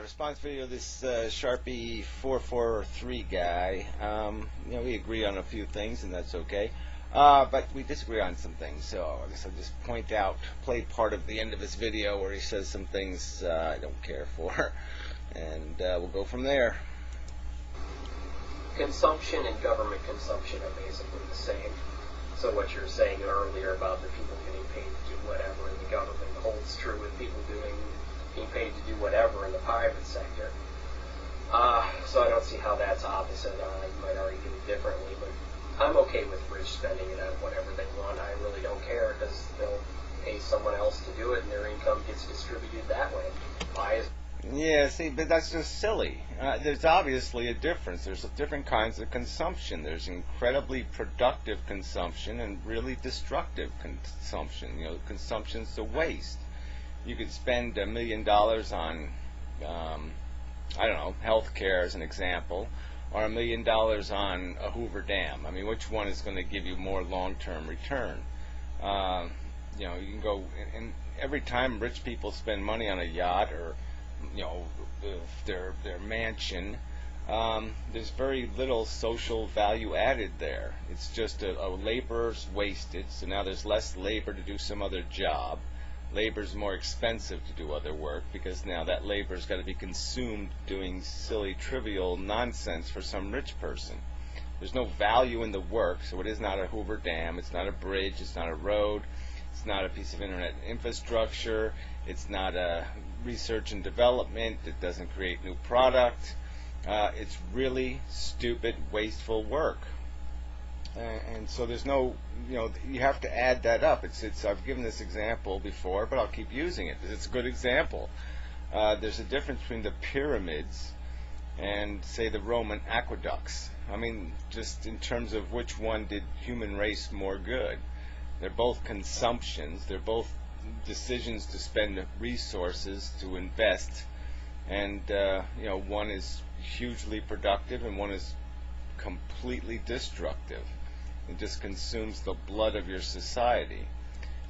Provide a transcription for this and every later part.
Response video. This sharpie443 guy. We agree on a few things, and that's okay. But we disagree on some things. So I guess I'll just play part of the end of his video where he says some things I don't care for, and we'll go from there. Consumption and government consumption are basically the same. So what you're saying earlier about the people getting paid to do whatever in the government holds true with people being paid to do whatever in the private sector. So I don't see how that's opposite. You might argue it differently, but I'm okay with rich spending it on whatever they want. I really don't care because they'll pay someone else to do it and their income gets distributed that way. Yeah, see, but that's just silly. There's obviously a difference. There's different kinds of consumption. There's incredibly productive consumption and really destructive consumption. Consumption's a waste. You could spend $1 million on, health care as an example, or $1 million on a Hoover Dam. I mean, which one is going to give you more long-term return? You can go, and every time rich people spend money on a yacht or their mansion, there's very little social value added there. It's just a labor's wasted, so now there's less labor to do some other job. Labor's more expensive to do other work because now that labor's got to be consumed doing silly, trivial nonsense for some rich person. There's no value in the work, so it is not a Hoover Dam, it's not a bridge, it's not a road, it's not a piece of internet infrastructure, it's not a research and development, it doesn't create new product. It's really stupid, wasteful work. And so there's no, you have to add that up. I've given this example before, but I'll keep using it because it's a good example. There's a difference between the pyramids and, say, the Roman aqueducts. I mean, just in terms of which one did human race more good. They're both consumptions. They're both decisions to spend resources to invest, and one is hugely productive and one is completely destructive. It just consumes the blood of your society.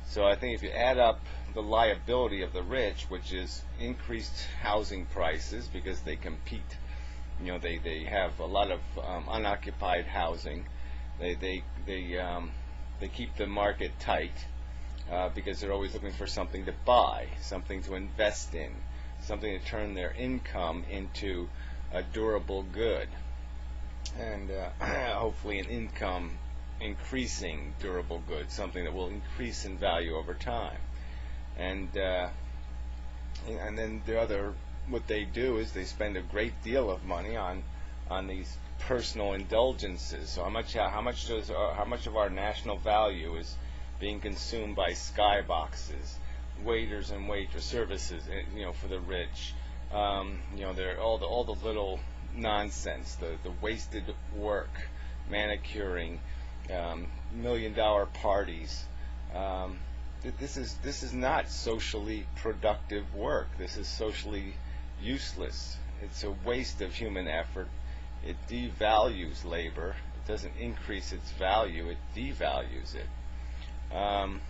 So I think if you add up the liability of the rich, which is increased housing prices because they compete, they have a lot of unoccupied housing. They keep the market tight because they're always looking for something to buy, something to invest in, something to turn their income into a durable good, and hopefully an income increasing durable good, something that will increase in value over time. And then what they do is they spend a great deal of money on these personal indulgences. So how much of our national value is being consumed by skyboxes, waiters and waitress services, for the rich. They're all the little nonsense, the wasted work, manicuring, $1 million parties. This is not socially productive work. This is socially useless. It's a waste of human effort. It devalues labor. It doesn't increase its value. It devalues it. And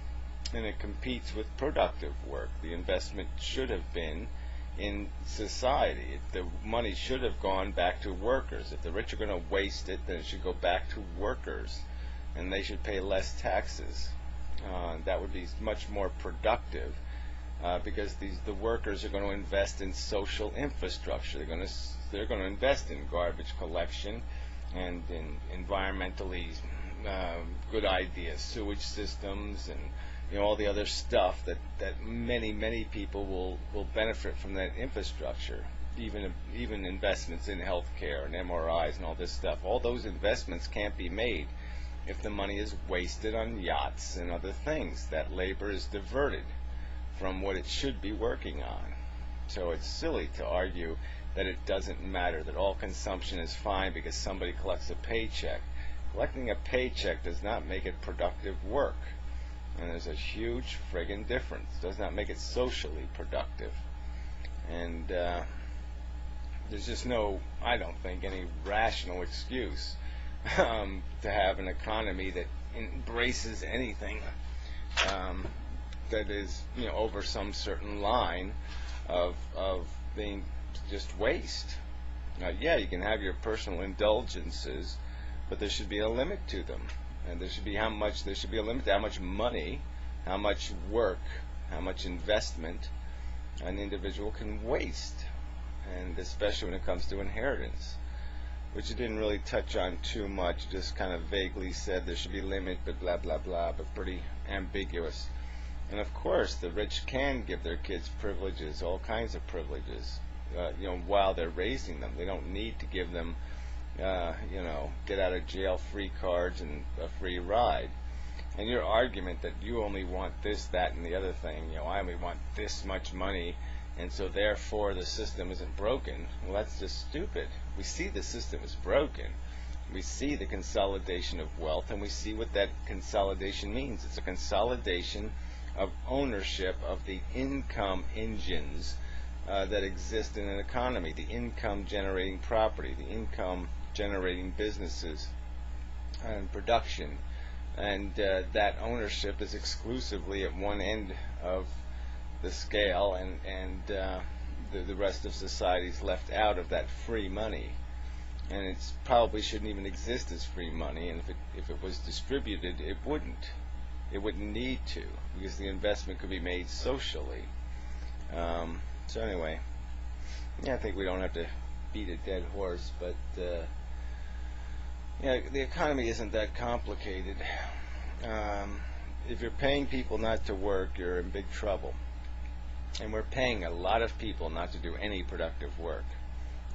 it competes with productive work. The investment should have been in society. The money should have gone back to workers. If the rich are going to waste it, then it should go back to workers, and they should pay less taxes. That would be much more productive because the workers are going to invest in social infrastructure. They're going to invest in garbage collection and in environmentally good ideas, sewage systems, and all the other stuff that many people will benefit from that infrastructure. Even investments in healthcare and MRIs and all this stuff. All those investments can't be made if the money is wasted on yachts and other things. That labor is diverted from what it should be working on. So it's silly to argue that it doesn't matter, that all consumption is fine because somebody collects a paycheck. Collecting a paycheck does not make it productive work. And there's a huge friggin' difference. It does not make it socially productive. And there's just I don't think, any rational excuse to have an economy that embraces anything that is, over some certain line of being just waste. Yeah, you can have your personal indulgences, but there should be a limit to them, and there should be a limit to how much money, how much work, how much investment an individual can waste, and especially when it comes to inheritance, which you didn't really touch on too much. Just kind of vaguely said there should be a limit, but blah blah blah, but pretty ambiguous. And of course, the rich can give their kids privileges, all kinds of privileges, while they're raising them. They don't need to give them, get out of jail free cards and a free ride. And your argument that you only want this, that, and the other thing, I only want this much money, and so therefore the system isn't broken, well, that's just stupid. We see the system is broken. We see the consolidation of wealth, and we see what that consolidation means. It's a consolidation of ownership of the income engines that exist in an economy, the income generating property, the income generating businesses and production. And that ownership is exclusively at one end of the scale, and the rest of society is left out of that free money. And it probably shouldn't even exist as free money, and if it was distributed, it wouldn't. It wouldn't need to, because the investment could be made socially. So anyway, I think we don't have to beat a dead horse, but the economy isn't that complicated. If you're paying people not to work, you're in big trouble. And we're paying a lot of people not to do any productive work.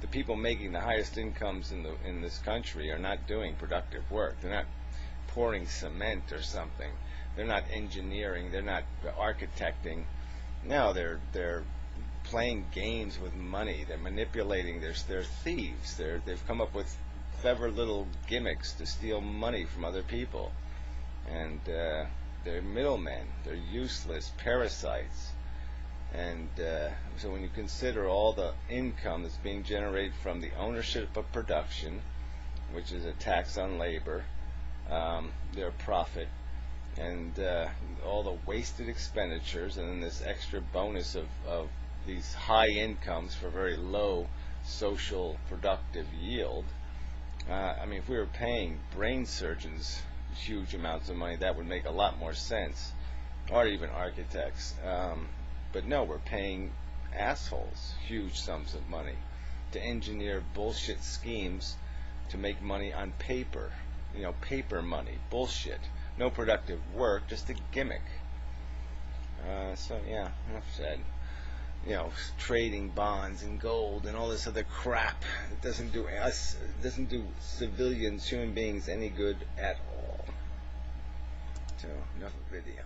The people making the highest incomes in this country are not doing productive work. They're not pouring cement or something. They're not engineering. They're not architecting. No, they're playing games with money. They're manipulating. They're thieves. They've come up with clever little gimmicks to steal money from other people. And they're middlemen. They're useless parasites. And so when you consider all the income that's being generated from the ownership of production, which is a tax on labor, their profit, and all the wasted expenditures, and then this extra bonus of these high incomes for very low social productive yield. If we were paying brain surgeons huge amounts of money, that would make a lot more sense, or even architects. But no, we're paying assholes huge sums of money to engineer bullshit schemes to make money on paper. Paper money, bullshit. No productive work, just a gimmick. Enough said. Trading bonds and gold and all this other crap. It doesn't do civilians, human beings, any good at all. So, enough of video.